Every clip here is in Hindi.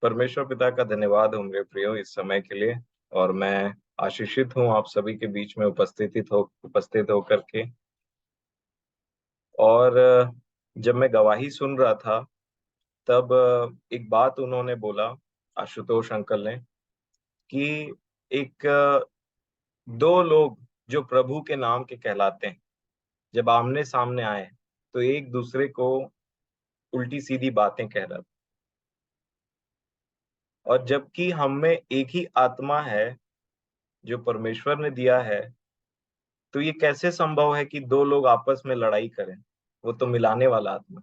परमेश्वर पिता का धन्यवाद हो मेरे प्रियो इस समय के लिए। और मैं आशीषित हूँ आप सभी के बीच में उपस्थित होकर के। और जब मैं गवाही सुन रहा था तब एक बात उन्होंने बोला, आशुतोष अंकल ने, कि एक दो लोग जो प्रभु के नाम के कहलाते हैं जब आमने सामने आए तो एक दूसरे को उल्टी सीधी बातें कह रहा था। और जबकि हम में एक ही आत्मा है जो परमेश्वर ने दिया है, तो ये कैसे संभव है कि दो लोग आपस में लड़ाई करें? वो तो मिलाने वाला आत्मा।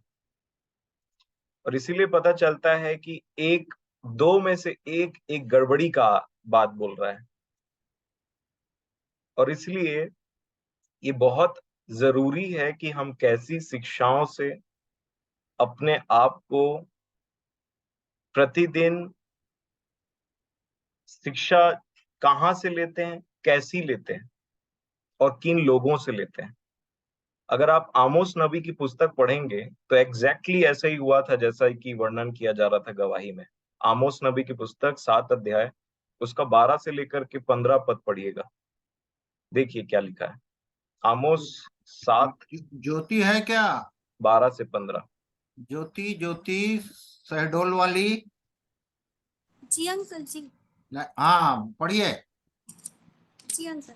और इसीलिए पता चलता है कि एक दो में से एक एक गड़बड़ी का बात बोल रहा है। और इसलिए ये बहुत जरूरी है कि हम कैसी शिक्षाओं से अपने आप को प्रतिदिन शिक्षा कहाँ से लेते हैं, कैसी लेते हैं और किन लोगों से लेते हैं। अगर आप आमोस नबी की पुस्तक पढ़ेंगे तो एग्जैक्टली ऐसा ही हुआ था जैसा कि वर्णन किया जा रहा था गवाही में। आमोस नबी की पुस्तक 7 अध्याय, उसका 12 से लेकर के 15 पद पढ़िएगा। देखिए क्या लिखा है। आमोस 7, ज्योति है क्या? 12 से 15। ज्योति ज्योति शहडोल वाली। जी अंकल जी। हाँ, पढ़िए। जी अंकल।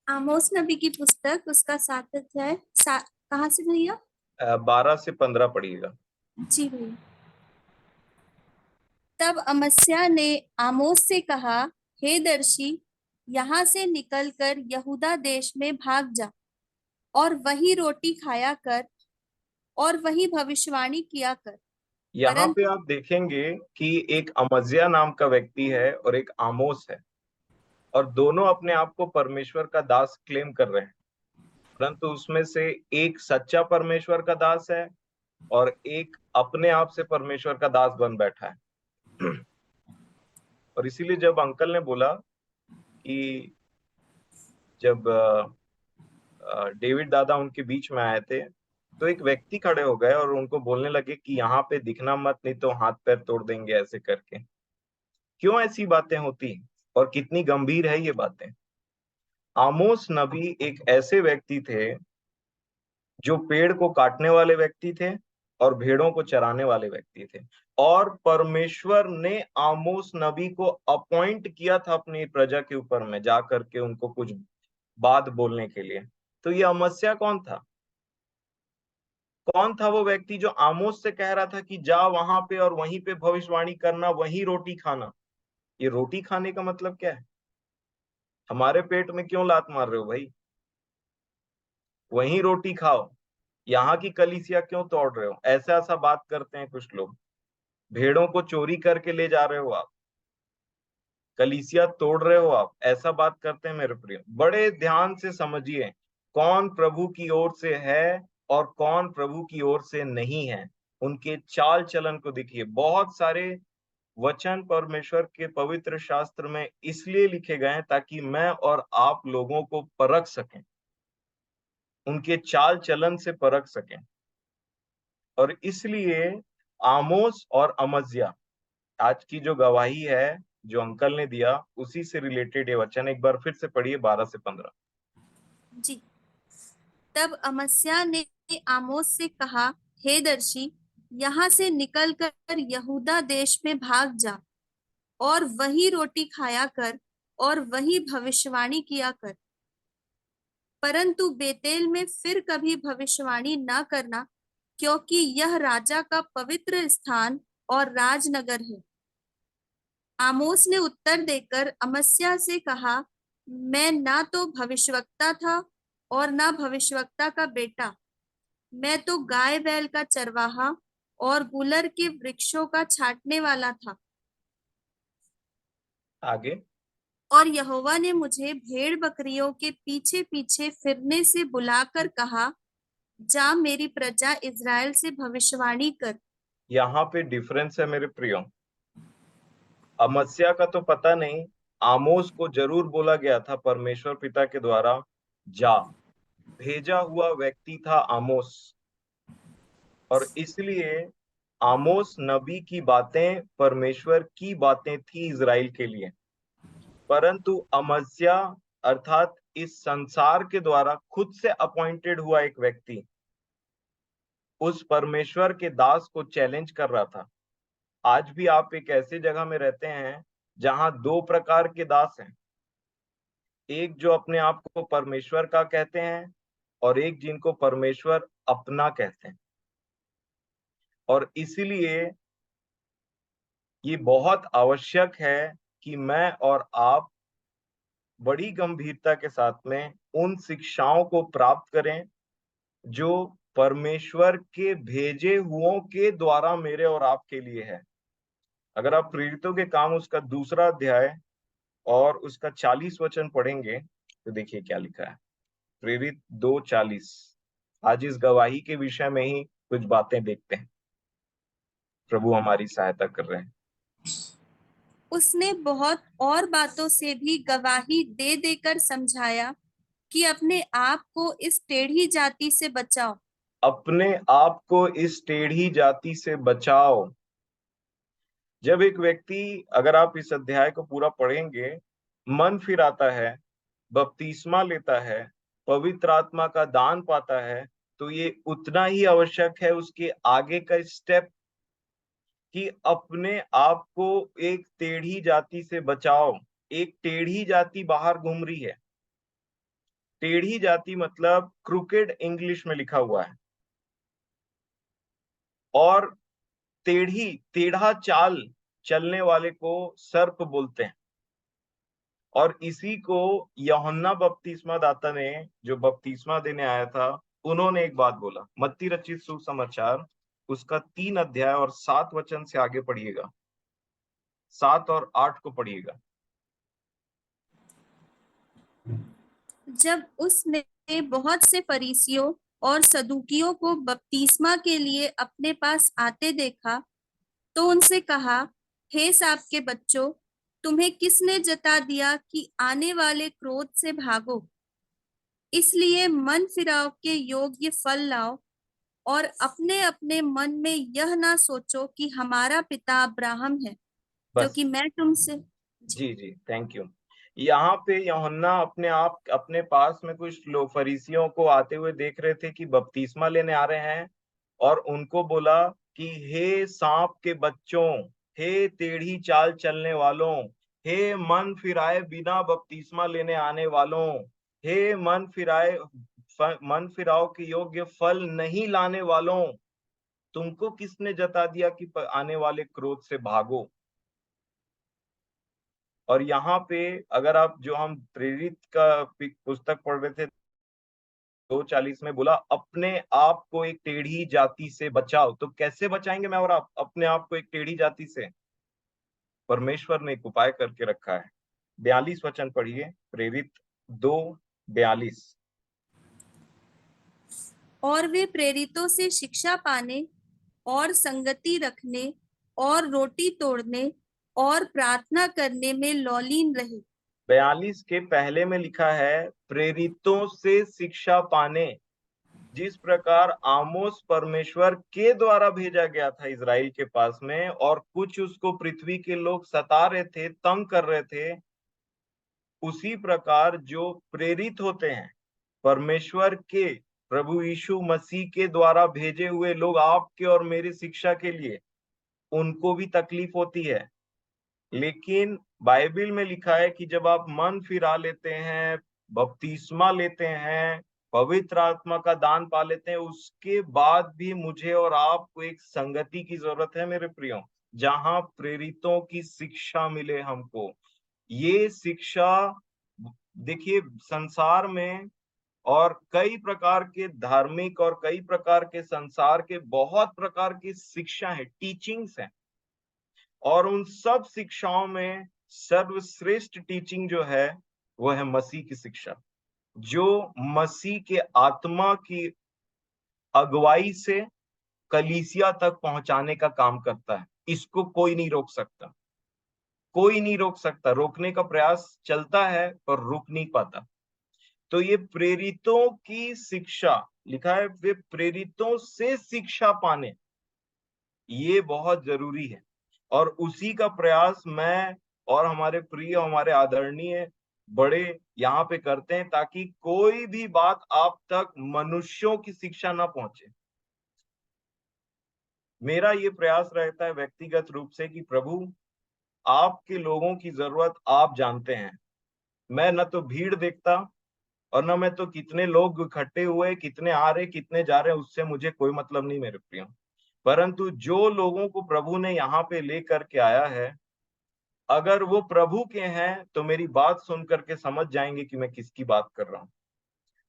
आमोस नबी की पुस्तक उसका 7 अध्याय कहाँ से भैया? 12 से 15 पढ़िएगा। जी भैया। तब अमस्या ने आमोस से कहा, हे दर्शी, यहाँ से निकलकर यहूदा देश में भाग जा और वही रोटी खाया कर और वही भविष्यवाणी किया कर। यहाँ पे आप देखेंगे कि एक अमज्या नाम का व्यक्ति है और एक आमोस है, और दोनों अपने आप को परमेश्वर का दास क्लेम कर रहे हैं। परंतु उसमें से एक सच्चा परमेश्वर का दास है और एक अपने आप से परमेश्वर का दास बन बैठा है। और इसीलिए जब अंकल ने बोला कि जब डेविड दादा उनके बीच में आए थे तो एक व्यक्ति खड़े हो गए और उनको बोलने लगे कि यहाँ पे दिखना मत, नहीं तो हाथ पैर तोड़ देंगे, ऐसे करके। क्यों ऐसी बातें होती और कितनी गंभीर है ये बातें? आमोस नबी एक ऐसे व्यक्ति थे जो पेड़ को काटने वाले व्यक्ति थे और भेड़ों को चराने वाले व्यक्ति थे। और परमेश्वर ने आमोस नबी को अपॉइंट किया था अपनी प्रजा के ऊपर में जा करके उनको कुछ बात बोलने के लिए। तो ये अमस्या कौन था? कौन था वो व्यक्ति जो आमोस से कह रहा था कि जा वहां पे और वहीं पे भविष्यवाणी करना, वहीं रोटी खाना? ये रोटी खाने का मतलब क्या है? हमारे पेट में क्यों लात मार रहे हो भाई? वहीं रोटी खाओ, यहाँ की कलीसिया क्यों तोड़ रहे हो? ऐसा ऐसा बात करते हैं कुछ लोग। भेड़ों को चोरी करके ले जा रहे हो आप, कलीसिया तोड़ रहे हो आप, ऐसा बात करते हैं मेरे प्रिय। बड़े ध्यान से समझिए कौन प्रभु की ओर से है और कौन प्रभु की ओर से नहीं है। उनके चाल चलन को देखिए। बहुत सारे वचन परमेश्वर के पवित्र शास्त्र में इसलिए लिखे गए हैं ताकि मैं और आप लोगों को परख सकें, उनके चाल चलन से परख सकें। और इसलिए आमोस और अमज्या, आज की जो गवाही है जो अंकल ने दिया, उसी से रिलेटेड ये वचन एक बार फिर से पढ़िए, 12 से 15। जी। तब अमस्या ने आमोस से कहा, हे दर्शी, यहाँ से निकलकर यहूदा देश में भाग जा और वही रोटी खाया कर और वही भविष्यवाणी किया कर, परंतु बेतेल में फिर कभी भविष्यवाणी न करना, क्योंकि यह राजा का पवित्र स्थान और राजनगर है। आमोस ने उत्तर देकर अमस्या से कहा, मैं ना तो भविष्यवक्ता था और ना भविष्यवक्ता का बेटा, मैं तो गाय बैल का चरवाहा और गुलर के वृक्षों का छांटने वाला था। आगे। और यहोवा ने मुझे भेड़ बकरियों के पीछे पीछे फिरने से बुलाकर कहा, जा मेरी प्रजा इज़राइल से भविष्यवाणी कर। यहाँ पे डिफरेंस है मेरे प्रियो। अमस्या का तो पता नहीं, आमोस को जरूर बोला गया था परमेश्वर पिता के द्वारा, जा। भेजा हुआ व्यक्ति था आमोस। और इसलिए आमोस नबी की बातें परमेश्वर की बातें थी इजराइल के लिए, परंतु अमस्या अर्थात इस संसार के द्वारा खुद से अपॉइंटेड हुआ एक व्यक्ति उस परमेश्वर के दास को चैलेंज कर रहा था। आज भी आप एक ऐसी जगह में रहते हैं जहां दो प्रकार के दास हैं, एक जो अपने आप को परमेश्वर का कहते हैं और एक जिनको परमेश्वर अपना कहते हैं। और इसीलिए ये बहुत आवश्यक है कि मैं और आप बड़ी गंभीरता के साथ में उन शिक्षाओं को प्राप्त करें जो परमेश्वर के भेजे हुओं के द्वारा मेरे और आपके लिए है। अगर आप प्रेरितों के काम उसका 2 अध्याय और उसका 40 वचन पढ़ेंगे तो देखिए क्या लिखा है। प्रेरित 2:40। आज इस गवाही के विषय में ही कुछ बातें देखते हैं। प्रभु हमारी सहायता कर रहे हैं। उसने बहुत और बातों से भी गवाही दे देकर समझाया कि अपने आप को इस टेढ़ी जाति से बचाओ। अपने आप को इस टेढ़ी जाति से बचाओ। जब एक व्यक्ति, अगर आप इस अध्याय को पूरा पढ़ेंगे, मन फिराता है, बपतिस्मा लेता है, पवित्र आत्मा का दान पाता है, तो ये उतना ही आवश्यक है उसके आगे का स्टेप कि अपने आप को एक टेढ़ी जाति से बचाओ। एक टेढ़ी जाति बाहर घूम रही है। टेढ़ी जाति मतलब क्रूकेड इंग्लिश में लिखा हुआ है, और टेढ़ा चाल चलने वाले को सर्प बोलते हैं। और इसी को यूहन्ना बपतिस्मा दाता ने, जो बपतिस्मा देने आया था, उन्होंने एक बात बोला। मत्ती रचित सुसमाचार उसका 3 अध्याय और 7 वचन से आगे पढ़िएगा, 7 और 8 को पढ़िएगा। जब उसने बहुत से फरीसियों और सदूकियों को बपतिस्मा के लिए अपने पास आते देखा तो उनसे कहा, हे साब के बच्चों, तुम्हें किसने जता दिया कि आने वाले क्रोध से भागो? इसलिए मन फिराव के योग्य फल लाओ और अपने अपने मन में यह ना सोचो कि हमारा पिता अब्राहम है, बस। क्योंकि मैं तुमसे जी जी, थैंक यू। यहाँ पे यूहन्ना अपने पास में कुछ लोग फरीसियों को आते हुए देख रहे थे कि बपतिस्मा लेने आ रहे हैं, और उनको बोला कि हे सांप के बच्चों, हे टेढ़ी चाल चलने वालों, हे मन फिराए बिना बपतिस्मा लेने आने वालों, हे मन फिराओ के योग्य फल नहीं लाने वालों, तुमको किसने जता दिया कि आने वाले क्रोध से भागो। और यहाँ पे अगर आप, जो हम प्रेरित का पुस्तक पढ़ रहे थे 2:40 में बोला, अपने आप को एक टेढ़ी जाति से बचाओ। तो कैसे बचाएंगे मैं और आप अपने आप को एक टेढ़ी जाति से? परमेश्वर ने एक उपाय करके रखा है। 42 वचन पढ़िए, प्रेरित 2:42। और वे प्रेरितों से शिक्षा पाने और संगति रखने और रोटी तोड़ने और प्रार्थना करने में लौलीन रहे। 42 के पहले में लिखा है प्रेरितों से शिक्षा पाने। जिस प्रकार आमोस परमेश्वर के द्वारा भेजा गया था इजराइल के पास में, और कुछ उसको पृथ्वी के लोग सता रहे थे, तंग कर रहे थे, उसी प्रकार जो प्रेरित होते हैं परमेश्वर के, प्रभु यीशु मसीह के द्वारा भेजे हुए लोग आपके और मेरी शिक्षा के लिए, उनको भी तकलीफ होती है। लेकिन बाइबल में लिखा है कि जब आप मन फिरा लेते हैं, बपतिस्मा लेते हैं, पवित्र आत्मा का दान पा लेते हैं, उसके बाद भी मुझे और आपको एक संगति की जरूरत है मेरे प्रियो, जहां प्रेरितों की शिक्षा मिले हमको। ये शिक्षा, देखिए संसार में और कई प्रकार के धार्मिक और कई प्रकार के संसार के बहुत प्रकार की शिक्षा है, टीचिंग्स है, और उन सब शिक्षाओं में सर्वश्रेष्ठ टीचिंग जो है वो है मसीह की शिक्षा, जो मसीह के आत्मा की अगुवाई से कलीसिया तक पहुंचाने का काम करता है। इसको कोई नहीं रोक सकता, कोई नहीं रोक सकता। रोकने का प्रयास चलता है पर रुक नहीं पाता। तो ये प्रेरितों की शिक्षा लिखा है, वे प्रेरितों से शिक्षा पाने, ये बहुत जरूरी है। और उसी का प्रयास मैं और हमारे प्रिय, हमारे आदरणीय बड़े यहाँ पे करते हैं, ताकि कोई भी बात आप तक मनुष्यों की शिक्षा ना पहुंचे। मेरा ये प्रयास रहता है व्यक्तिगत रूप से कि प्रभु, आपके लोगों की जरूरत आप जानते हैं। मैं न तो भीड़ देखता और न मैं तो कितने लोग इकट्ठे हुए, कितने आ रहे, कितने जा रहे, उससे मुझे कोई मतलब नहीं मेरे प्रियो। परंतु जो लोगों को प्रभु ने यहाँ पे लेकर के आया है, अगर वो प्रभु के हैं तो मेरी बात सुन करके समझ जाएंगे कि मैं किसकी बात कर रहा हूँ।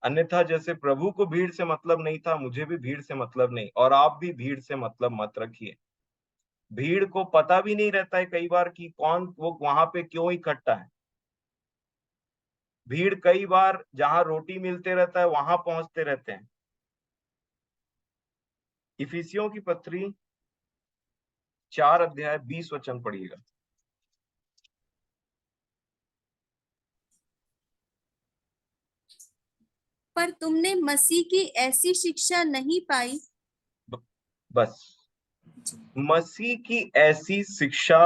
अन्यथा जैसे प्रभु को भीड़ से मतलब नहीं था, मुझे भी भीड़ से मतलब नहीं, और आप भी भीड़ से मतलब मत रखिए। भीड़ को पता भी नहीं रहता है कई बार कि कौन वो वहां पे क्यों इकट्ठा है। भीड़ कई बार जहां रोटी मिलते रहता है वहां पहुंचते रहते हैं। इफिसियों की पत्री 4 अध्याय 20 वचन पढ़िएगा। पर तुमने मसीह की ऐसी शिक्षा नहीं पाई। बस मसीह की ऐसी शिक्षा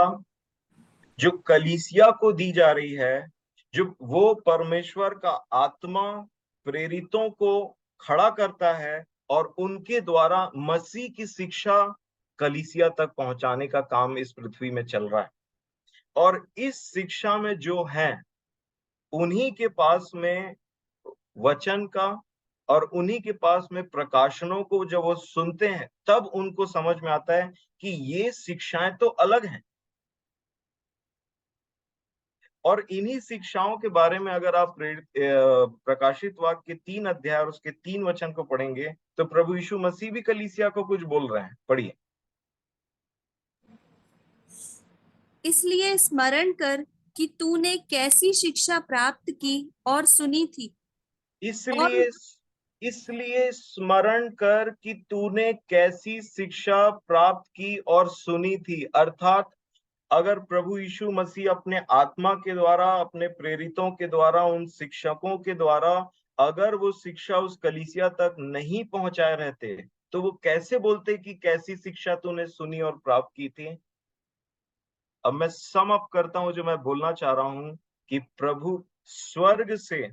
जो कलीसिया को दी जा रही है, जो वो परमेश्वर का आत्मा प्रेरितों को खड़ा करता है और उनके द्वारा मसीह की शिक्षा कलीसिया तक पहुंचाने का काम इस पृथ्वी में चल रहा है। और इस शिक्षा में जो है, उन्हीं के पास में वचन का और उन्हीं के पास में प्रकाशनों को जब वो सुनते हैं, तब उनको समझ में आता है कि ये शिक्षाएं तो अलग हैं। और इन्हीं शिक्षाओं के बारे में अगर आप प्रकाशित वाक्य के 3 अध्याय और उसके 3 वचन को पढ़ेंगे, तो प्रभु यीशु मसीह भी कलीसिया को कुछ बोल रहे हैं। पढ़िए। इसलिए स्मरण कर कि तूने कैसी शिक्षा प्राप्त की और सुनी थी। और इसलिए स्मरण कर कि तूने कैसी शिक्षा प्राप्त की और सुनी थी। अर्थात अगर प्रभु यीशु मसीह अपने आत्मा के द्वारा, अपने प्रेरितों के द्वारा, उन शिक्षकों के द्वारा अगर वो शिक्षा उस कलीसिया तक नहीं पहुंचाए रहते, तो वो कैसे बोलते कि कैसी शिक्षा तूने सुनी और प्राप्त की थी। अब मैं सम अप करता हूं जो मैं बोलना चाह रहा हूं कि प्रभु स्वर्ग से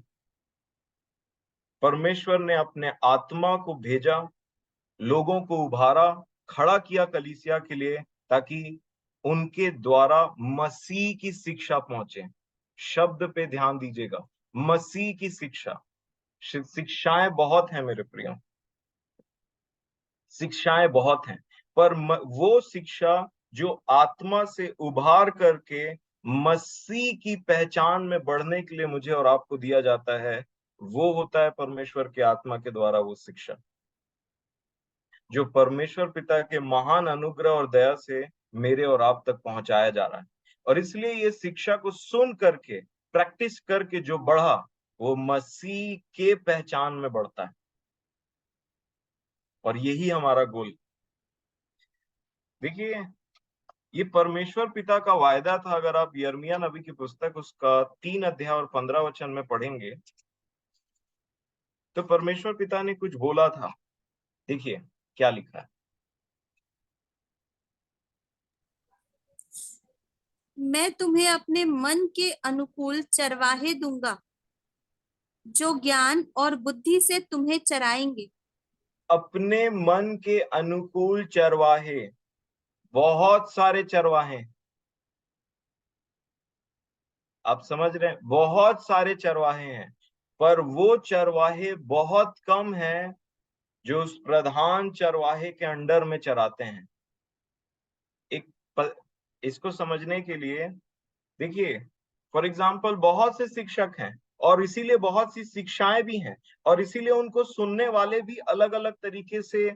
परमेश्वर ने अपने आत्मा को भेजा, लोगों को उभारा, खड़ा किया कलीसिया के लिए, ताकि उनके द्वारा मसीह की शिक्षा पहुंचे। शब्द पे ध्यान दीजिएगा, मसीह की शिक्षा। शिक्षाएं बहुत हैं मेरे प्रियो, शिक्षाएं बहुत हैं, पर वो शिक्षा जो आत्मा से उभार करके मसीह की पहचान में बढ़ने के लिए मुझे और आपको दिया जाता है, वो होता है परमेश्वर के आत्मा के द्वारा वो शिक्षा, जो परमेश्वर पिता के महान अनुग्रह और दया से मेरे और आप तक पहुंचाया जा रहा है। और इसलिए ये शिक्षा को सुन करके, प्रैक्टिस करके जो बढ़ा, वो मसीह के पहचान में बढ़ता है। और यही हमारा गोल। देखिए, ये परमेश्वर पिता का वायदा था। अगर आप यिर्मयाह नबी की पुस्तक उसका 3 अध्याय और 15 वचन में पढ़ेंगे, तो परमेश्वर पिता ने कुछ बोला था। देखिए क्या लिखा है। मैं तुम्हें अपने मन के अनुकूल चरवाहे दूंगा, जो ज्ञान और बुद्धि से तुम्हें चराएंगे। अपने मन के अनुकूल चरवाहे, बहुत सारे चरवाहे, आप समझ रहे हैं, बहुत सारे चरवाहे हैं, पर वो चरवाहे बहुत कम हैं जो उस प्रधान चरवाहे के अंडर में चराते हैं। इसको समझने के लिए देखिए, फॉर एग्जाम्पल बहुत से शिक्षक हैं और इसीलिए बहुत सी शिक्षाएं भी हैं, और इसीलिए उनको सुनने वाले भी अलग अलग तरीके से,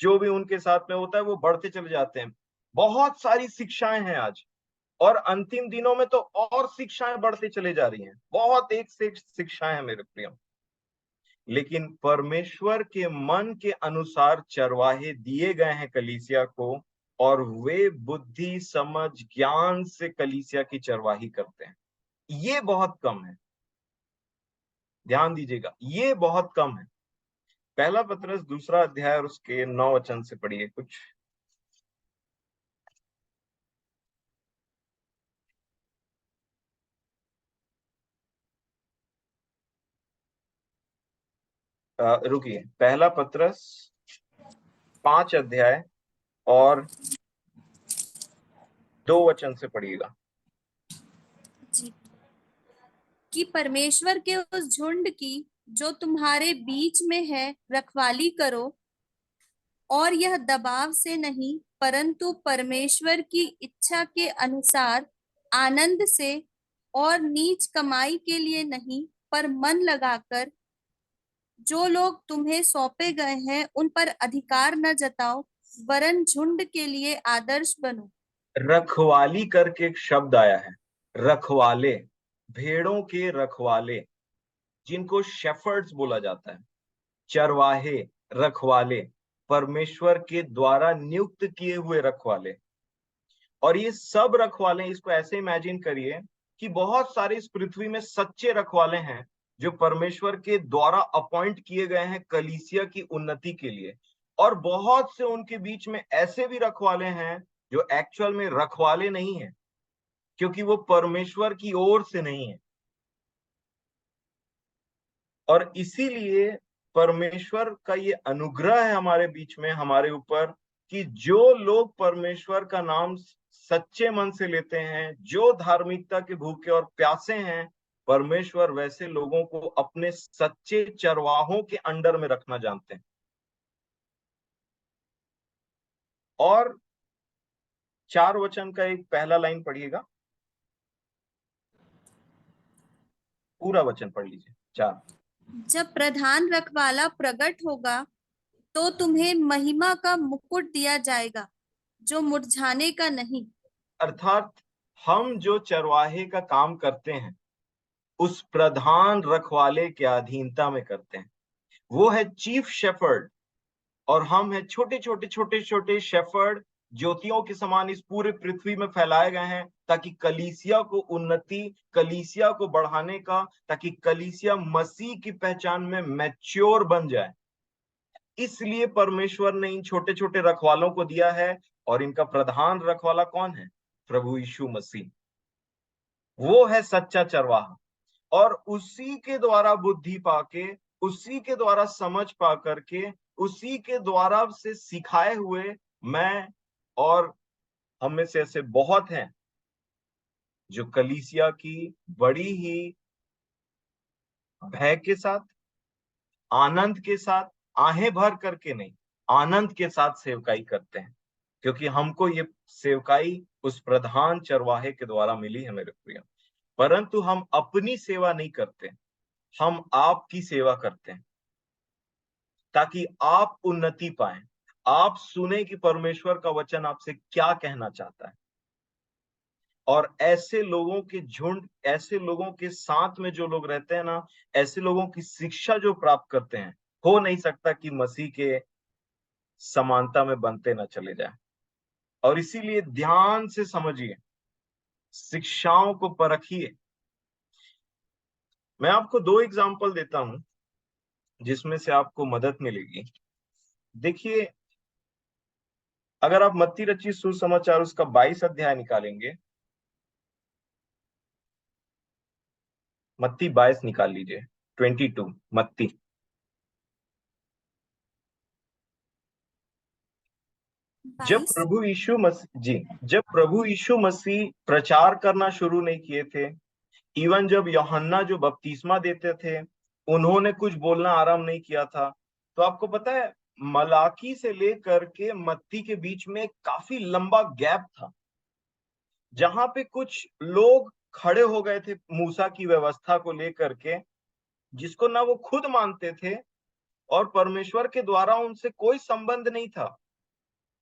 जो भी उनके साथ में होता है वो बढ़ते चले जाते हैं। बहुत सारी शिक्षाएं हैं आज, और अंतिम दिनों में तो और शिक्षाएं बढ़ती चली जा रही हैं। बहुत एक से एक शिक्षाएं हैं मेरे प्रियो। लेकिन परमेश्वर के मन के अनुसार चरवाहे दिए गए हैं कलीसिया को, और वे बुद्धि, समझ, ज्ञान से कलीसिया की चरवाही करते हैं। ये बहुत कम है। ध्यान दीजिएगा, ये बहुत कम है। पहला पत्रस दूसरा अध्याय और उसके 9 वचन से पढ़िए कुछ। रुकिए, पहला पत्रस 5 अध्याय और 2 वचन से पढ़िएगा। जी। कि परमेश्वर के उस झुंड की जो तुम्हारे बीच में है रखवाली करो, और यह दबाव से नहीं परंतु परमेश्वर की इच्छा के अनुसार आनंद से, और नीच कमाई के लिए नहीं पर मन लगाकर, जो लोग तुम्हें सौंपे गए हैं उन पर अधिकार न जताओ, वरन झुंड के लिए आदर्श बनो। रखवाली करके एक शब्द आया है, रखवाले, भेड़ों के रखवाले, जिनको शेफर्ड्स बोला जाता है, चरवाहे, रखवाले, परमेश्वर के द्वारा नियुक्त किए हुए रखवाले। और ये सब रखवाले, इसको ऐसे इमेजिन करिए कि बहुत सारे इस पृथ्वी में सच्चे रखवाले हैं जो परमेश्वर के द्वारा अपॉइंट किए गए हैं कलीसिया की उन्नति के लिए। और बहुत से उनके बीच में ऐसे भी रखवाले हैं जो एक्चुअल में रखवाले नहीं है, क्योंकि वो परमेश्वर की ओर से नहीं है। और इसीलिए परमेश्वर का ये अनुग्रह है हमारे बीच में, हमारे ऊपर, कि जो लोग परमेश्वर का नाम सच्चे मन से लेते हैं, जो धार्मिकता के भूखे और प्यासे हैं, परमेश्वर वैसे लोगों को अपने सच्चे चरवाहों के अंडर में रखना जानते हैं। और 4 वचन का एक पहला लाइन पढ़िएगा, पूरा वचन पढ़ लीजिए। 4। जब प्रधान रखवाला प्रकट होगा तो तुम्हें महिमा का मुकुट दिया जाएगा, जो मुरझाने का नहीं। अर्थात हम जो चरवाहे का काम करते हैं उस प्रधान रखवाले के अधीनता में करते हैं। वो है चीफ शेफर्ड, और हम हैं छोटे छोटे छोटे छोटे शेफर्ड, ज्योतियों के समान इस पूरे पृथ्वी में फैलाए गए हैं, ताकि कलीसिया को उन्नति, कलीसिया को बढ़ाने का, ताकि कलीसिया मसीह की पहचान में मैच्योर बन जाए। इसलिए परमेश्वर ने इन छोटे छोटे रखवालों को दिया है। और इनका प्रधान रखवाला कौन है? प्रभु यीशु मसीह। वो है सच्चा चरवाहा। और उसी के द्वारा बुद्धि पाके, उसी के द्वारा समझ पा करके, उसी के द्वारा से सिखाए हुए मैं और हम में से ऐसे बहुत हैं जो कलीसिया की बड़ी ही भय के साथ, आनंद के साथ, आहें भर करके नहीं, आनंद के साथ सेवकाई करते हैं, क्योंकि हमको ये सेवकाई उस प्रधान चरवाहे के द्वारा मिली है मेरे प्रिय। परंतु हम अपनी सेवा नहीं करते, हम आपकी सेवा करते हैं, ताकि आप उन्नति पाएं, आप सुने कि परमेश्वर का वचन आपसे क्या कहना चाहता है। और ऐसे लोगों के झुंड, ऐसे लोगों के साथ में जो लोग रहते हैं ना, ऐसे लोगों की शिक्षा जो प्राप्त करते हैं, हो नहीं सकता कि मसीह के समानता में बनते ना चले जाए। और इसीलिए ध्यान से समझिए, शिक्षाओं को परखिए। मैं आपको 2 एग्जाम्पल देता हूं जिसमें से आपको मदद मिलेगी। देखिए, अगर आप मत्ती रचित सुसमाचार उसका 22 अध्याय निकालेंगे, मत्ती 22 निकाल लीजिए, 22 मत्ती। जब 22। प्रभु यीशु मसीह जी, जब प्रभु यीशु मसीह प्रचार करना शुरू नहीं किए थे, इवन जब यूहन्ना जो बपतिस्मा देते थे उन्होंने कुछ बोलना आरंभ नहीं किया था, तो आपको पता है मलाकी से लेकर के मत्ती के बीच में काफी लंबा गैप था, जहां पे कुछ लोग खड़े हो गए थे मूसा की व्यवस्था को लेकर के, जिसको ना वो खुद मानते थे और परमेश्वर के द्वारा उनसे कोई संबंध नहीं था,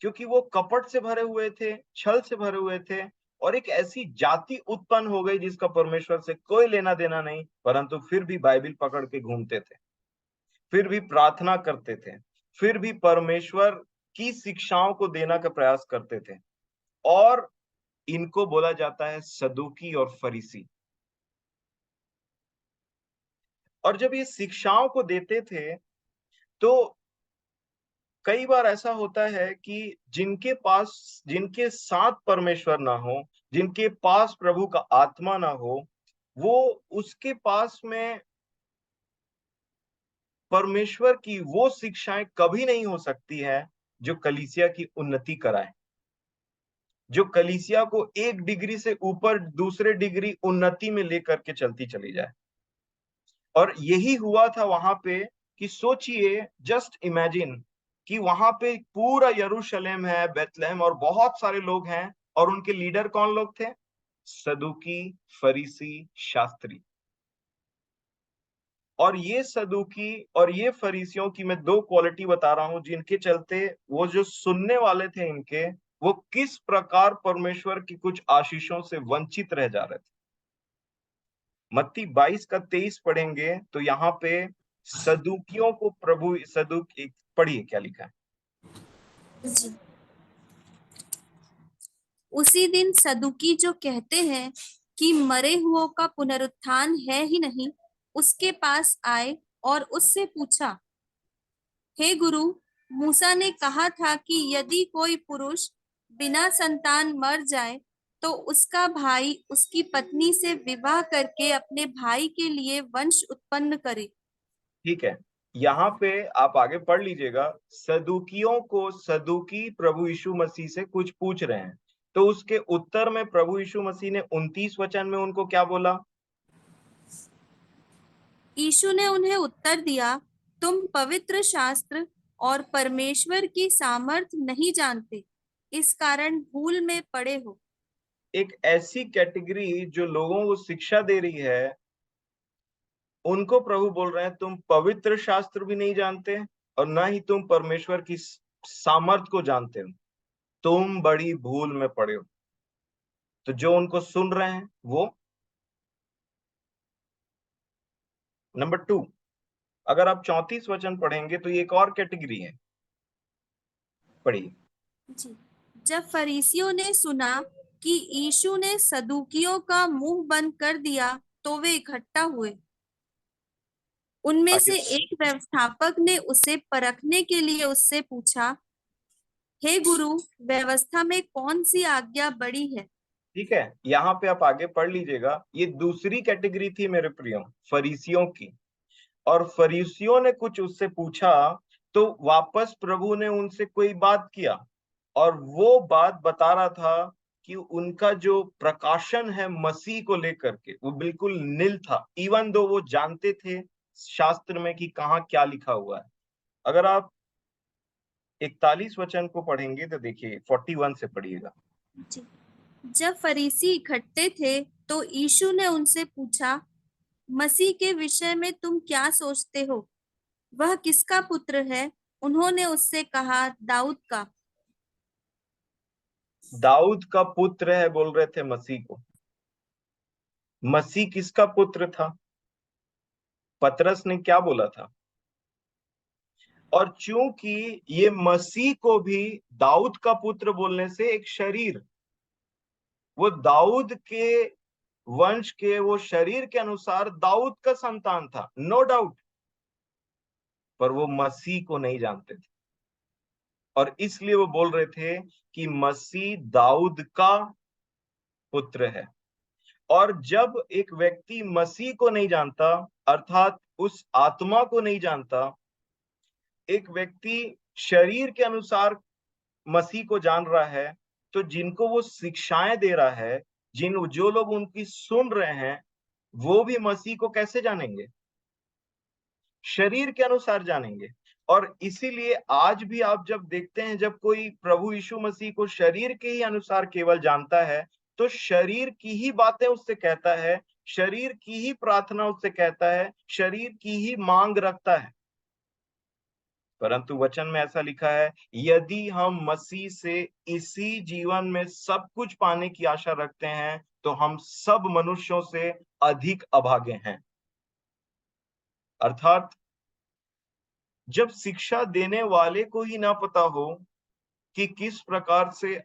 क्योंकि वो कपट से भरे हुए थे, छल से भरे हुए थे। और एक ऐसी जाति उत्पन्न हो गई जिसका परमेश्वर से कोई लेना देना नहीं, परंतु फिर भी बाइबल पकड़ के घूमते थे, फिर भी प्रार्थना करते थे, फिर भी परमेश्वर की शिक्षाओं को देना का प्रयास करते थे। और इनको बोला जाता है सदूकी और फरीसी। और जब ये शिक्षाओं को देते थे तो कई बार ऐसा होता है कि जिनके साथ परमेश्वर ना हो, जिनके पास प्रभु का आत्मा ना हो, वो उसके पास में परमेश्वर की वो शिक्षाएं कभी नहीं हो सकती है जो कलीसिया की उन्नति कराए, जो कलीसिया को एक डिग्री से ऊपर दूसरे डिग्री उन्नति में लेकर के चलती चली जाए। और यही हुआ था वहां पे कि सोचिए, जस्ट इमेजिन कि वहां पे पूरा यरूशलेम है, बेथलेहम, और बहुत सारे लोग हैं, और उनके लीडर कौन लोग थे? सदुकी, फरीसी, शास्त्री। और ये सदुकी और ये फरीसियों की मैं दो क्वालिटी बता रहा हूं जिनके चलते वो जो सुनने वाले थे इनके, वो किस प्रकार परमेश्वर की कुछ आशीषों से वंचित रह जा रहे थे। मत्ती 22 का 23 पढ़ेंगे तो यहाँ पे सदुकियों को प्रभु पढ़िए क्या लिखा है। जी। उसी दिन सदुकी जो कहते हैं कि मरे हुओं का पुनरुत्थान है ही नहीं, उसके पास आए और उससे पूछा, हे गुरु, मूसा ने कहा था कि यदि कोई पुरुष बिना संतान मर जाए तो उसका भाई उसकी पत्नी से विवाह करके अपने भाई के लिए वंश उत्पन्न करे। ठीक है, यहाँ पे आप आगे पढ़ लीजिएगा। सदुकियों को सदुकी प्रभु यीशु मसीह से कुछ पूछ रहे हैं, तो उसके उत्तर में प्रभु यीशु मसीह ने 29 वचन में उनको क्या बोला? यीशु ने उन्हें उत्तर दिया, तुम पवित्र शास्त्र और परमेश्वर की सामर्थ नहीं जानते, इस कारण भूल में पड़े हो। एक ऐसी कैटेगरी जो लोगों को शिक्षा दे रही है, उनको प्रभु बोल रहे हैं तुम पवित्र शास्त्र भी नहीं जानते और ना ही तुम परमेश्वर की सामर्थ को जानते हो, तुम बड़ी भूल में पड़े हो। तो जो उनको सुन रहे हैं वो नंबर 2, अगर आप 34 वचन पढ़ेंगे तो ये एक और कैटेगरी है, पढ़िए। जी। जब फरीसियों ने सुना कि यीशु ने सदूकियों का मुंह बंद कर दिया तो वे इकट्ठा हुए। उनमें आगे से एक व्यवस्थापक ने उसे परखने के लिए उससे पूछा, हे गुरु, व्यवस्था में कौन सी आज्ञा बड़ी है? ठीक है, यहाँ पे आप आगे पढ़ लीजिएगा। ये दूसरी कैटेगरी थी मेरे प्रियो, फरीसियों की। और फरीसियों ने कुछ उससे पूछा तो वापस प्रभु ने उनसे कोई बात किया, और वो बात बता रहा था कि उनका जो प्रकाशन है मसीह को लेकर के वो बिल्कुल नील था, इवन दो वो जानते थे शास्त्र में कि कहाँ क्या लिखा हुआ है। अगर आप 41 वचन को पढ़ेंगे तो देखिए, 41 से पढ़िएगा। जी। जब फरीसी इकट्ठे थे तो यीशु ने उनसे पूछा, मसीह के विषय में तुम क्या सोचते हो? वह किसका पुत्र है? उन्होंने उससे कहा, दाऊद का। दाऊद का पुत्र है बोल रहे थे मसीह को। मसीह किसका पुत्र था? पतरस ने क्या बोला था? और चूंकि ये मसीह को भी दाऊद का पुत्र बोलने से एक शरीर, वो दाऊद के वंश के, वो शरीर के अनुसार दाऊद का संतान था, नो डाउट, पर वो मसीह को नहीं जानते थे, और इसलिए वो बोल रहे थे कि मसीह दाऊद का पुत्र है। और जब एक व्यक्ति मसीह को नहीं जानता, अर्थात उस आत्मा को नहीं जानता, एक व्यक्ति शरीर के अनुसार मसीह को जान रहा है, तो जिनको वो शिक्षाएं दे रहा है, जो लोग उनकी सुन रहे हैं, वो भी मसीह को कैसे जानेंगे? शरीर के अनुसार जानेंगे। और इसीलिए आज भी आप जब देखते हैं, जब कोई प्रभु यीशु मसीह को शरीर के ही अनुसार केवल जानता है, तो शरीर की ही बातें उससे कहता है, शरीर की ही प्रार्थना उससे कहता है, शरीर की ही मांग रखता है। परंतु वचन में ऐसा लिखा है, यदि हम मसीह से इसी जीवन में सब कुछ पाने की आशा रखते हैं तो हम सब मनुष्यों से अधिक अभागे हैं। अर्थात जब शिक्षा देने वाले को ही ना पता हो कि किस प्रकार से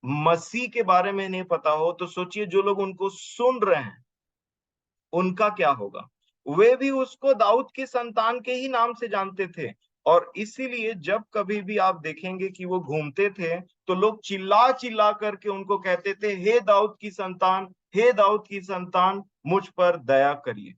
मसीह के बारे में नहीं पता हो, तो सोचिए जो लोग उनको सुन रहे हैं उनका क्या होगा। वे भी उसको दाऊद की संतान के ही नाम से जानते थे। और इसीलिए जब कभी भी आप देखेंगे कि वो घूमते थे तो लोग चिल्ला चिल्ला करके उनको कहते थे, हे दाऊद की संतान, हे दाऊद की संतान, मुझ पर दया करिए।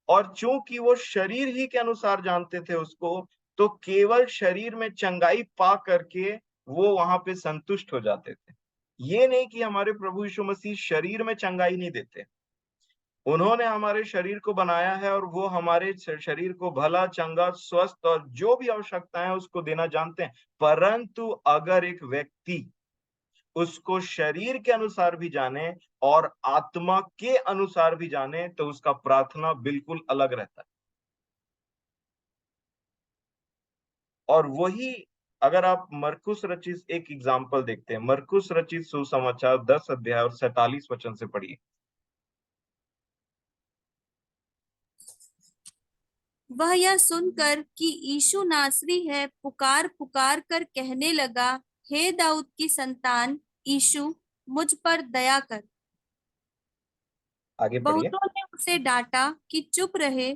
और चूंकि वो शरीर ही के अनुसार जानते थे उसको, तो केवल शरीर में चंगाई पा करके वो वहां पे संतुष्ट हो जाते थे। ये नहीं कि हमारे प्रभु यीशु मसीह शरीर में चंगाई नहीं देते, उन्होंने हमारे शरीर को बनाया है और वो हमारे शरीर को भला, चंगा, स्वस्थ और जो भी आवश्यकता है उसको देना जानते हैं। परंतु अगर एक व्यक्ति उसको शरीर के अनुसार भी जाने और आत्मा के अनुसार भी जाने तो उसका प्रार्थना बिल्कुल अलग रहता है। और वही, अगर आप मरकुस रचित एक एग्जाम्पल देखते हैं, मरकुस रचित सुसमाचार 10 अध्याय और 47 वचन से पढ़िए। वह यह सुनकर कि यीशु नासरी है, पुकार पुकार कर कहने लगा, हे दाऊद की संतान यीशु, मुझ पर दया कर। आगे पढ़िए। बहुतों ने उसे डांटा कि चुप रहे,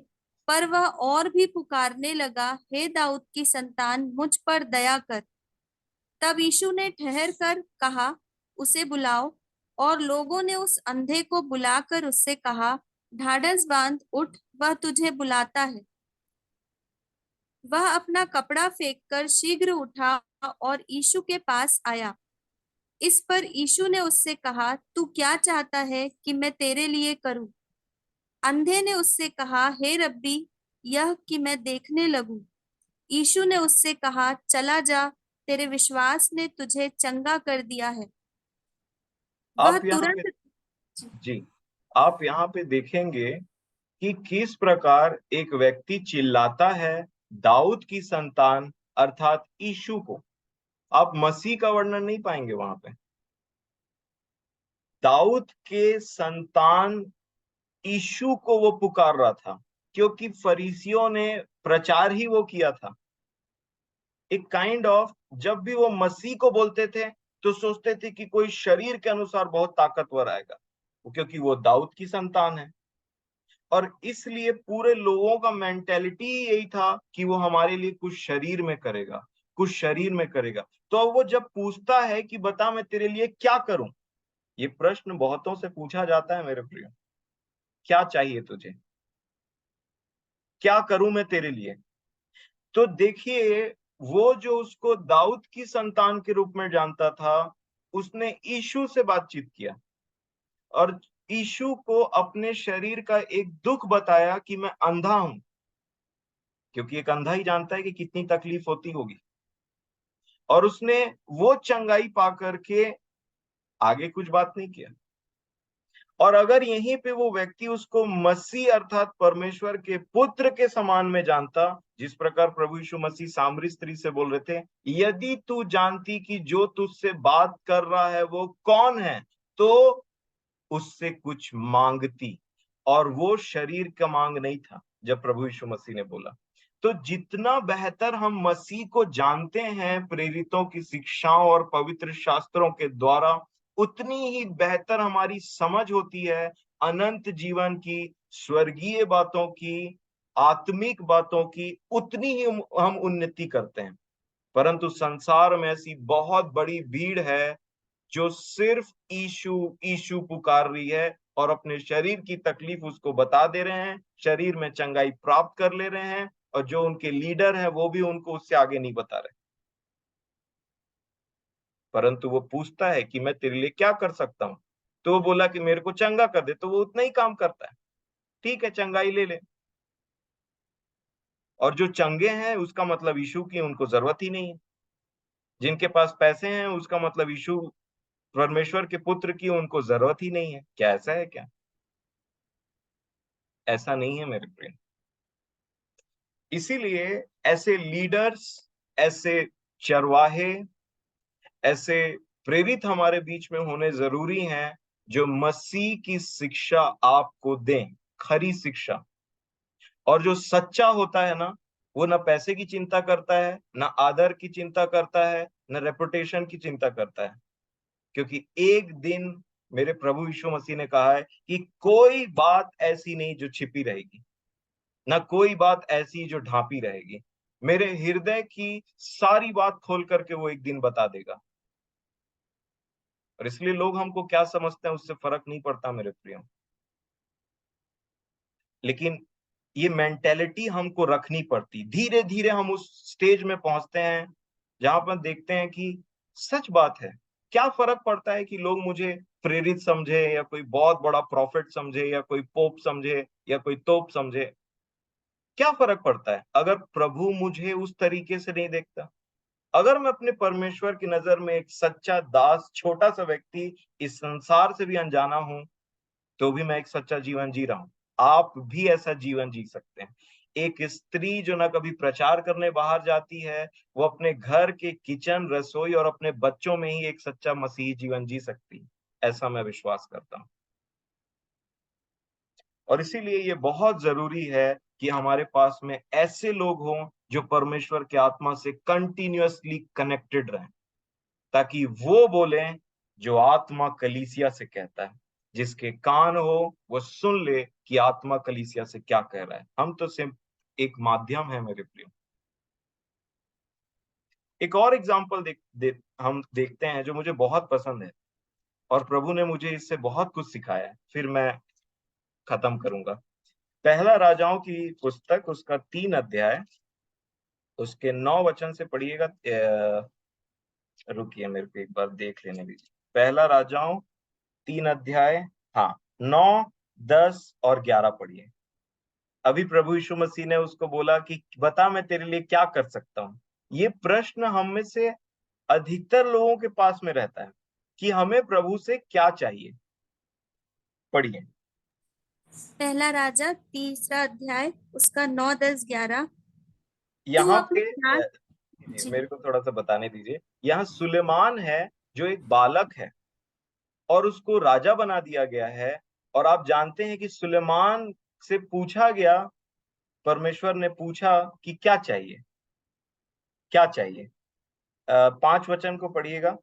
पर वह और भी पुकारने लगा, हे दाऊद की संतान, मुझ पर दया कर। तब यीशु ने ठहर कर कहा, उसे बुलाओ। और लोगों ने उस अंधे को बुलाकर उससे कहा, ढाढ़स बांध, उठ, वह तुझे बुलाता है। वह अपना कपड़ा फेंककर शीघ्र उठा और यीशु के पास आया। इस पर यीशु ने उससे कहा, तू क्या चाहता है कि मैं तेरे लिए करूं? अंधे ने उससे कहा, हे रब्बी, यह कि मैं देखने लगूं। यीशु ने उससे कहा, चला जा, तेरे विश्वास ने तुझे चंगा कर दिया है। वह आप यहाँ पे, तुरंत। जी, आप यहाँ पे देखेंगे कि किस प्रकार एक व्यक्ति चिल्लाता है दाऊद की संतान अर्थात यीशु को। आप मसीह का वर्णन नहीं पाएंगे वहां पे। दाऊद के संतान यीशु को वो पुकार रहा था, क्योंकि फरीसियों ने प्रचार ही वो किया था। एक काइंड ऑफ, जब भी वो मसीह को बोलते थे तो सोचते थे कि कोई शरीर के अनुसार बहुत ताकतवर आएगा, क्योंकि वो दाऊद की संतान है। और इसलिए पूरे लोगों का मेंटेलिटी यही था कि वो हमारे लिए कुछ शरीर में करेगा, कुछ शरीर में करेगा। तो अब वो जब पूछता है कि बता मैं तेरे लिए क्या करूं, ये प्रश्न बहुतों से पूछा जाता है मेरे प्रियो, क्या चाहिए तुझे, क्या करूं मैं तेरे लिए। तो देखिए, वो जो उसको दाऊद की संतान के रूप में जानता था, उसने यीशु से बातचीत किया और यीशु को अपने शरीर का एक दुख बताया कि मैं अंधा हूं, क्योंकि एक अंधा ही जानता है कि कितनी तकलीफ होती होगी। और उसने वो चंगाई पा करके आगे कुछ बात नहीं किया। और अगर यहीं पे वो व्यक्ति उसको मसीह अर्थात परमेश्वर के पुत्र के समान में जानता, जिस प्रकार प्रभु यीशु मसीह सामरी स्त्री से बोल रहे थे, यदि तू जानती कि जो तुझसे बात कर रहा है वो कौन है, तो उससे कुछ मांगती। और वो शरीर का मांग नहीं था जब प्रभु यीशु मसीह ने बोला। तो जितना बेहतर हम मसीह को जानते हैं प्रेरितों की शिक्षाओं और पवित्र शास्त्रों के द्वारा, उतनी ही बेहतर हमारी समझ होती है अनंत जीवन की, स्वर्गीय बातों की, आत्मिक बातों की, उतनी ही हम उन्नति करते हैं। परंतु संसार में ऐसी बहुत बड़ी भीड़ है जो सिर्फ ईशु ईशु पुकार रही है और अपने शरीर की तकलीफ उसको बता दे रहे हैं, शरीर में चंगाई प्राप्त कर ले रहे हैं, और जो उनके लीडर हैं वो भी उनको उससे आगे नहीं बता रहे। परंतु वो पूछता है कि मैं तेरे लिए क्या कर सकता हूं, तो वो बोला कि मेरे को चंगा कर दे, तो वो उतना ही काम करता है। ठीक है, चंगाई ले ले। और जो चंगे हैं उसका मतलब यीशु की उनको जरूरत ही नहीं है, जिनके पास पैसे हैं उसका मतलब यीशु परमेश्वर के पुत्र की उनको जरूरत ही नहीं है। क्या ऐसा है क्या? ऐसा नहीं है मेरे प्रिय। इसीलिए ऐसे लीडर्स, ऐसे चरवाहे, ऐसे प्रेरित हमारे बीच में होने जरूरी हैं, जो मसीह की शिक्षा आपको दें, खरी शिक्षा। और जो सच्चा होता है ना, वो ना पैसे की चिंता करता है, ना आदर की चिंता करता है, ना रेपुटेशन की चिंता करता है। क्योंकि एक दिन मेरे प्रभु यीशु मसीह ने कहा है कि कोई बात ऐसी नहीं जो छिपी रहेगी, ना कोई बात ऐसी जो ढांपी रहेगी। मेरे हृदय की सारी बात खोल करके वो एक दिन बता देगा। और इसलिए लोग हमको क्या समझते हैं उससे फर्क नहीं पड़ता मेरे प्रियो, लेकिन ये मेंटेलिटी हमको रखनी पड़ती। धीरे धीरे हम उस स्टेज में पहुंचते हैं जहां पर देखते हैं कि सच बात है, क्या फर्क पड़ता है कि लोग मुझे प्रेरित समझे या कोई बहुत बड़ा प्रॉफिट समझे या कोई पोप समझे या कोई तोप समझे, क्या फर्क पड़ता है अगर प्रभु मुझे उस तरीके से नहीं देखता। अगर मैं अपने परमेश्वर की नजर में एक सच्चा दास, छोटा सा व्यक्ति, इस संसार से भी अनजाना हूं, तो भी मैं एक सच्चा जीवन जी रहा हूं। आप भी ऐसा जीवन जी सकते हैं। एक स्त्री जो ना कभी प्रचार करने बाहर जाती है, वो अपने घर के किचन, रसोई और अपने बच्चों में ही एक सच्चा मसीही जीवन जी सकती है, ऐसा मैं विश्वास करता हूं। और इसीलिए ये बहुत जरूरी है कि हमारे पास में ऐसे लोग हों जो परमेश्वर के आत्मा से कंटिन्यूअसली कनेक्टेड रहें, ताकि वो बोलें जो आत्मा कलीसिया से कहता है। जिसके कान हो वो सुन ले कि आत्मा कलीसिया से क्या कह रहा है। हम तो सिर्फ एक माध्यम है मेरे प्रियो। एक और एग्जाम्पल हम देखते हैं जो मुझे बहुत पसंद है, और प्रभु ने मुझे इससे बहुत कुछ सिखाया है, फिर मैं खत्म करूंगा। पहला राजाओं की पुस्तक, उसका 3 अध्याय, उसके 9 वचन से पढ़िएगा। रुकिए, मेरे को एक बार देख लेने दीजिए। पहला राजाओं 3 अध्याय, हाँ, 9, 10 और 11 पढ़िए। अभी प्रभु यीशु मसीह ने उसको बोला कि बता मैं तेरे लिए क्या कर सकता हूँ। ये प्रश्न हम में से अधिकतर लोगों के पास में रहता है कि हमें प्रभु से क्या चाहिए। पढ़िए। पहला राजा 3 अध्याय, उसका 9, 10, 11। तू यहाँ अपने पे दास। जी, जी। मेरे को थोड़ा सा बताने दीजिए। यहाँ सुलेमान है जो एक बालक है और उसको राजा बना दिया गया है। और आप जानते हैं कि सुलेमान से पूछा गया, परमेश्वर ने पूछा कि क्या चाहिए, क्या चाहिए। 5 वचन को पढ़िएगा।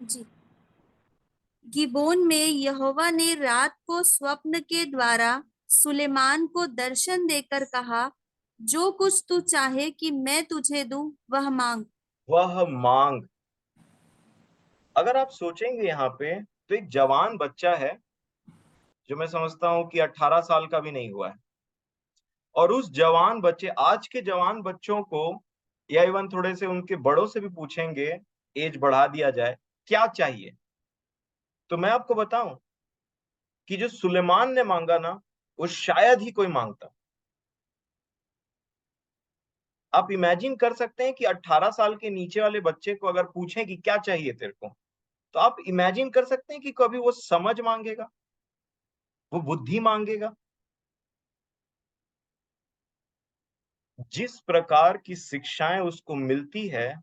जी। गिबोन में यहोवा ने रात को स्वप्न के द्वारा सुलेमान को दर्शन देकर कहा, जो कुछ तू चाहे कि मैं तुझे दूं, वह मांग। वह मांग। अगर आप सोचेंगे यहाँ पे, तो एक जवान बच्चा है जो मैं समझता हूँ कि 18 साल का भी नहीं हुआ है। और उस जवान बच्चे, आज के जवान बच्चों को या इवन थोड़े से उनके बड़ों से भी पूछेंगे, एज बढ़ा दिया जाए, क्या चाहिए, तो मैं आपको बताऊं कि जो सुलेमान ने मांगा ना, वो शायद ही कोई मांगता। आप इमेजिन कर सकते हैं कि 18 साल के नीचे वाले बच्चे को अगर पूछें कि क्या चाहिए तेरे को, तो आप इमेजिन कर सकते हैं कि कभी वो समझ मांगेगा, वो बुद्धि मांगेगा। जिस प्रकार की शिक्षाएं उसको मिलती है,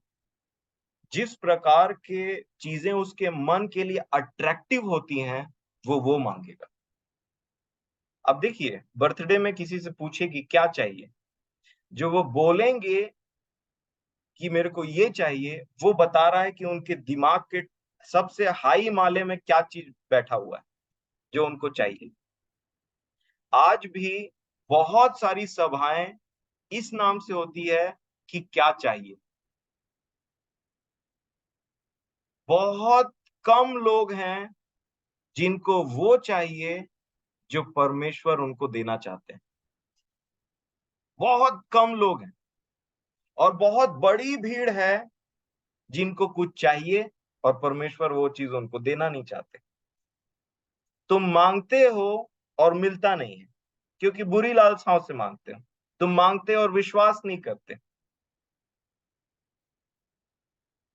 जिस प्रकार के चीजें उसके मन के लिए अट्रैक्टिव होती हैं, वो मांगेगा। अब देखिए, बर्थडे में किसी से पूछे कि क्या चाहिए, जो वो बोलेंगे कि मेरे को ये चाहिए, वो बता रहा है कि उनके दिमाग के सबसे हाई माले में क्या चीज बैठा हुआ है जो उनको चाहिए। आज भी बहुत सारी सभाएं इस नाम से होती है कि क्या चाहिए। बहुत कम लोग हैं जिनको वो चाहिए जो परमेश्वर उनको देना चाहते हैं। बहुत कम लोग हैं। और बहुत बड़ी भीड़ है जिनको कुछ चाहिए और परमेश्वर वो चीज उनको देना नहीं चाहते। तुम मांगते हो और मिलता नहीं है, क्योंकि बुरी लालसाओं से मांगते हो। तुम मांगते और विश्वास नहीं करते।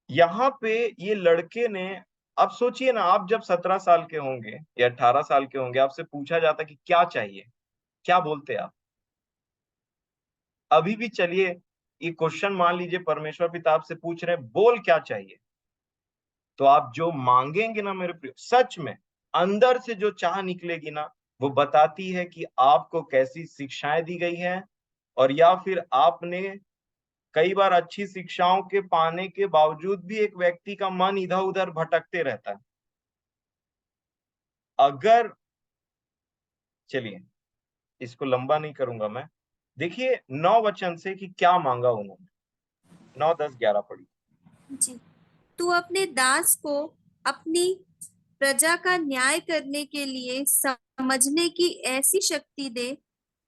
यहाँ पे ये लड़के ने, अब सोचिए ना, आप जब 17 साल के होंगे या 18 साल के होंगे, आपसे पूछा जाता कि क्या चाहिए, क्या बोलते आप? अभी भी चलिए, ये क्वेश्चन मान लीजिए परमेश्वर पिता आपसे पूछ रहे हैं, बोल क्या चाहिए, तो आप जो मांगेंगे ना मेरे प्रिय, सच में अंदर से जो चाह निकलेगी ना, वो बताती है कि आपको कैसी शिक्षाएं दी गई हैं, और या फिर आपने कई बार अच्छी शिक्षाओं के पाने के बावजूद भी एक व्यक्ति का मन इधर उधर भटकते रहता है। अगर, चलिए इसको लंबा नहीं करूंगा मैं। देखिए 9 वचन से कि क्या मांगा उन्होंने, 9, 10, 11 पढ़ी। जी। तू अपने दास को अपनी प्रजा का न्याय करने के लिए समझने की ऐसी शक्ति दे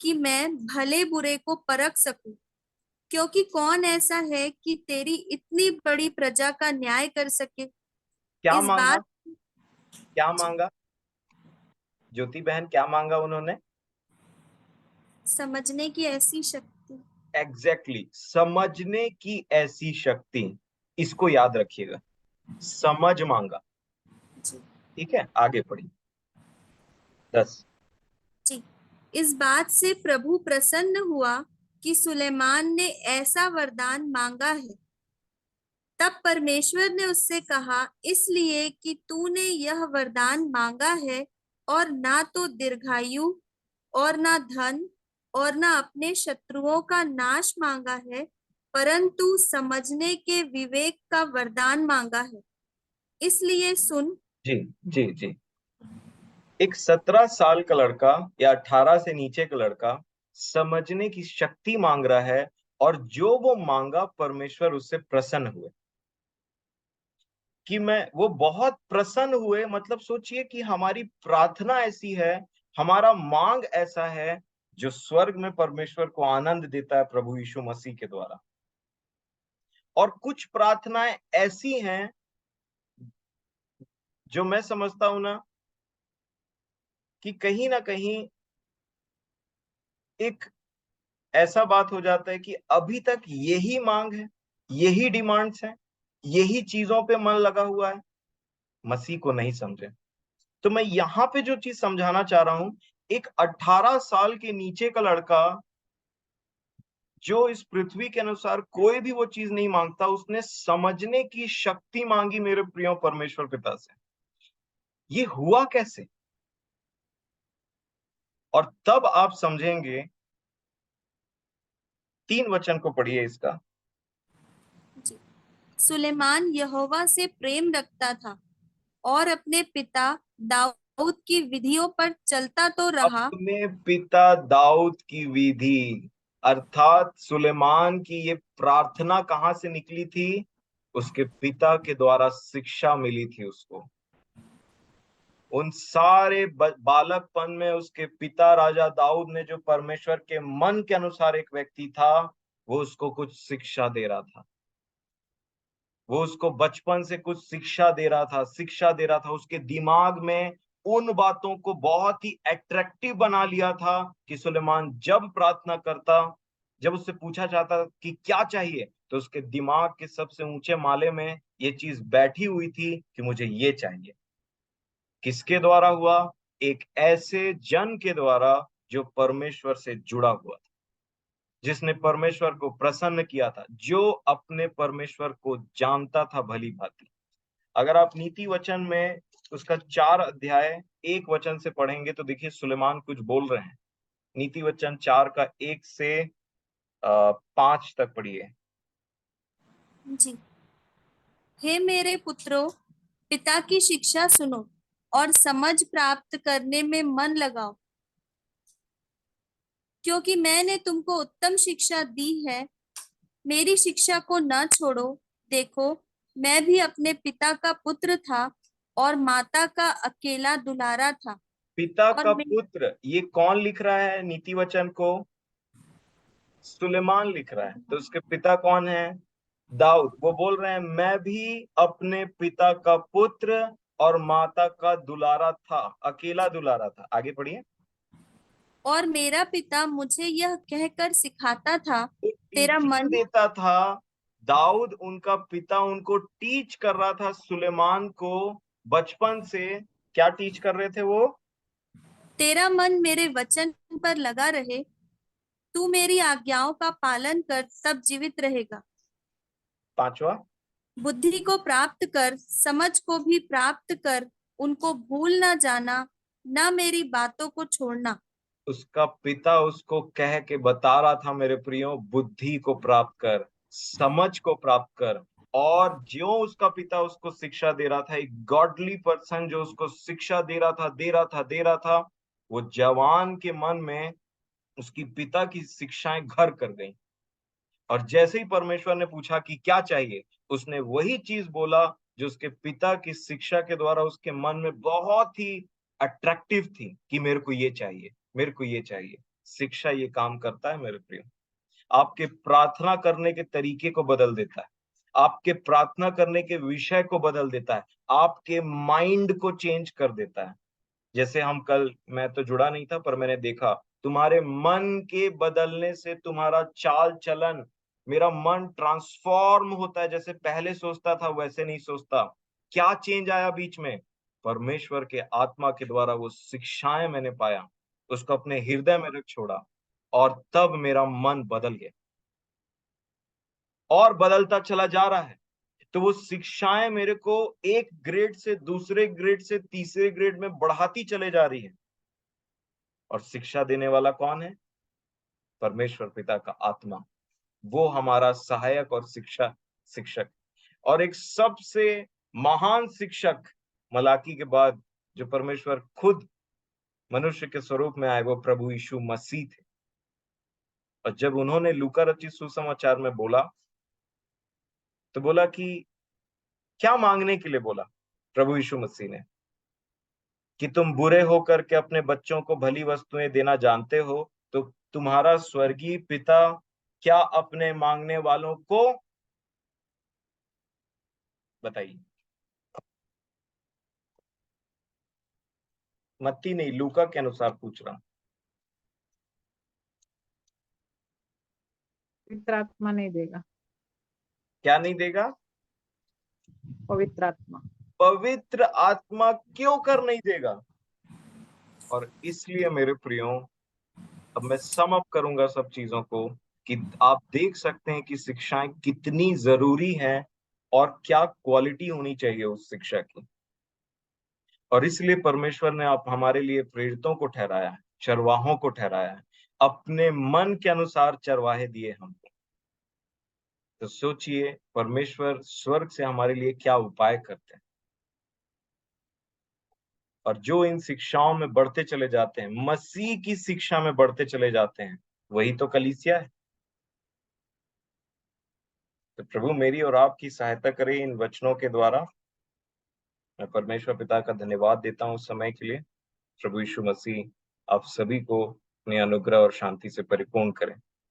कि मैं भले बुरे को परख सकूं, क्योंकि कौन ऐसा है कि तेरी इतनी बड़ी प्रजा का न्याय कर सके। क्या इस मांगा? बात क्या मांगा ज्योति बहन, क्या मांगा उन्होंने? समझने की ऐसी शक्ति। एग्जैक्टली, समझने की ऐसी शक्ति, इसको याद रखिएगा, समझ मांगा। जी। ठीक है, आगे पढ़िए 10। जी। इस बात से प्रभु प्रसन्न हुआ कि सुलेमान ने ऐसा वरदान मांगा है। तब परमेश्वर ने उससे कहा, इसलिए कि तूने यह वरदान मांगा है और ना तो दीर्घायु और ना धन और ना अपने शत्रुओं का नाश मांगा है, परंतु समझने के विवेक का वरदान मांगा है। इसलिए सुन। जी जी जी। एक 17 साल का लड़का या 18 से नीचे का लड़का समझने की शक्ति मांग रहा है, और जो वो मांगा परमेश्वर उससे प्रसन्न हुए। कि मैं, वो बहुत प्रसन्न हुए, मतलब सोचिए कि हमारी प्रार्थना ऐसी है, हमारा मांग ऐसा है जो स्वर्ग में परमेश्वर को आनंद देता है प्रभु यीशु मसीह के द्वारा। और कुछ प्रार्थनाएं ऐसी हैं जो मैं समझता हूं ना कि कहीं ना कहीं एक ऐसा बात हो जाता है कि अभी तक यही मांग है, यही डिमांड्स हैं, यही चीजों पे मन लगा हुआ है, मसीह को नहीं समझे। तो मैं यहां पे जो चीज समझाना चाह रहा हूं, एक 18 साल के नीचे का लड़का जो इस पृथ्वी के अनुसार कोई भी वो चीज नहीं मांगता, उसने समझने की शक्ति मांगी मेरे प्रिय परमेश्वर पिता से। ये हुआ कैसे? और तब आप समझेंगे। 3 वचन को पढ़िए इसका। जी। सुलेमान यहोवा से प्रेम रखता था और अपने पिता दाऊद की विधियों पर चलता तो रहा। अपने पिता दाऊद की विधि, अर्थात सुलेमान की ये प्रार्थना कहां से निकली थी? उसके पिता के द्वारा शिक्षा मिली थी उसको। उन सारे बालकपन में उसके पिता राजा दाऊद ने, जो परमेश्वर के मन के अनुसार एक व्यक्ति था, वो उसको कुछ शिक्षा दे रहा था। वो उसको बचपन से कुछ शिक्षा दे रहा था, शिक्षा दे रहा था। उसके दिमाग में उन बातों को बहुत ही अट्रैक्टिव बना लिया था कि सुलेमान जब प्रार्थना करता, जब उससे पूछा जाता कि क्या चाहिए, तो उसके दिमाग के सबसे ऊंचे माले में ये चीज बैठी हुई थी कि मुझे ये चाहिए। किसके द्वारा हुआ? एक ऐसे जन के द्वारा जो परमेश्वर से जुड़ा हुआ था, जिसने परमेश्वर को प्रसन्न किया था, जो अपने परमेश्वर को जानता था भली भांति। अगर आप नीति वचन में उसका 4 अध्याय 1 वचन से पढ़ेंगे तो देखिए सुलेमान कुछ बोल रहे हैं। नीति वचन 4 का 1 से 5 तक पढ़िए। जी। हे मेरे पुत्रों, पिता की शिक्षा सुनो और समझ प्राप्त करने में मन लगाओ, क्योंकि मैंने तुमको उत्तम शिक्षा दी है। मेरी शिक्षा को न छोड़ो। देखो, मैं भी अपने पिता का पुत्र था और माता का अकेला दुलारा था। पिता और का मैं पुत्र, ये कौन लिख रहा है नीति वचन को? सुलेमान लिख रहा है। तो उसके पिता कौन है? दाऊद। वो बोल रहे हैं मैं भी अपने पिता का पुत्र और माता का दुलारा था, अकेला दुलारा था। आगे पढ़िए। और मेरा पिता मुझे यह कहकर सिखाता था, वो तेरा टीचिंग मन देता था। दाऊद उनका पिता उनको टीच कर रहा था, सुलेमान को बचपन से। क्या टीच कर रहे थे वो? तेरा मन मेरे वचन पर लगा रहे, तू मेरी आज्ञाओं का पालन कर, तब जीवित रहेगा। 5वां, बुद्धि को प्राप्त कर, समझ को भी प्राप्त कर, उनको भूल ना जाना, ना मेरी बातों को छोड़ना। उसका पिता उसको कह के बता रहा था, मेरे प्रियो बुद्धि को प्राप्त कर, समझ को प्राप्त कर, और जो उसका पिता उसको शिक्षा दे रहा था, एक गॉडली पर्सन जो उसको शिक्षा दे रहा था, वो जवान के मन में उसकी पिता की शिक्षाएं घर कर गई। और जैसे ही परमेश्वर ने पूछा कि क्या चाहिए, उसने वही चीज बोला जो उसके पिता की शिक्षा के द्वारा उसके मन में बहुत ही अट्रैक्टिव थी, कि मेरे को ये चाहिए, मेरे को ये चाहिए। शिक्षा ये काम करता है मेरे प्रिय, आपके प्रार्थना करने के तरीके को बदल देता है, आपके प्रार्थना करने के विषय को बदल देता है, आपके माइंड को चेंज कर देता है। जैसे हम कल, मैं तो जुड़ा नहीं था पर मैंने देखा, तुम्हारे मन के बदलने से तुम्हारा चाल चलन, मेरा मन ट्रांसफॉर्म होता है, जैसे पहले सोचता था वैसे नहीं सोचता। क्या चेंज आया बीच में? परमेश्वर के आत्मा के द्वारा वो शिक्षाएं मैंने पाया, उसको अपने हृदय में रख छोड़ा, और तब मेरा मन बदल गया और बदलता चला जा रहा है। तो वो शिक्षाएं मेरे को एक ग्रेड से दूसरे ग्रेड से तीसरे ग्रेड में बढ़ाती चले जा रही है। और शिक्षा देने वाला कौन है? परमेश्वर पिता का आत्मा। वो हमारा सहायक और शिक्षक। और एक सबसे महान शिक्षक मलाकी के बाद जो परमेश्वर खुद मनुष्य के स्वरूप में आए, वो प्रभु यीशु मसीह थे। और जब उन्होंने लूका रचित सुसमाचार में बोला, तो बोला कि क्या मांगने के लिए बोला प्रभु यीशु मसीह ने? कि तुम बुरे होकर के अपने बच्चों को भली वस्तुएं देना जानते हो, तो तुम्हारा स्वर्गीय पिता क्या अपने मांगने वालों को, बताइए। मत्ती नहीं, लूका के अनुसार पूछ रहा हूं। पवित्र आत्मा नहीं देगा। क्या नहीं देगा? पवित्र आत्मा। पवित्र आत्मा क्यों कर नहीं देगा? और इसलिए मेरे प्रियो, अब मैं सम अप करूंगा सब चीजों को, कि आप देख सकते हैं कि शिक्षाएं कितनी जरूरी हैं और क्या क्वालिटी होनी चाहिए उस शिक्षा की। और इसलिए परमेश्वर ने आप हमारे लिए प्रेरितों को ठहराया है, चरवाहों को ठहराया है, अपने मन के अनुसार चरवाहे दिए हमको। तो सोचिए परमेश्वर स्वर्ग से हमारे लिए क्या उपाय करते हैं। और जो इन शिक्षाओं में बढ़ते चले जाते हैं, मसीह की शिक्षा में बढ़ते चले जाते हैं, वही तो कलीसिया है। तो प्रभु मेरी और आपकी सहायता करे इन वचनों के द्वारा। मैं परमेश्वर पिता का धन्यवाद देता हूँ उस समय के लिए। प्रभु यीशु मसीह आप सभी को अपने अनुग्रह और शांति से परिपूर्ण करें।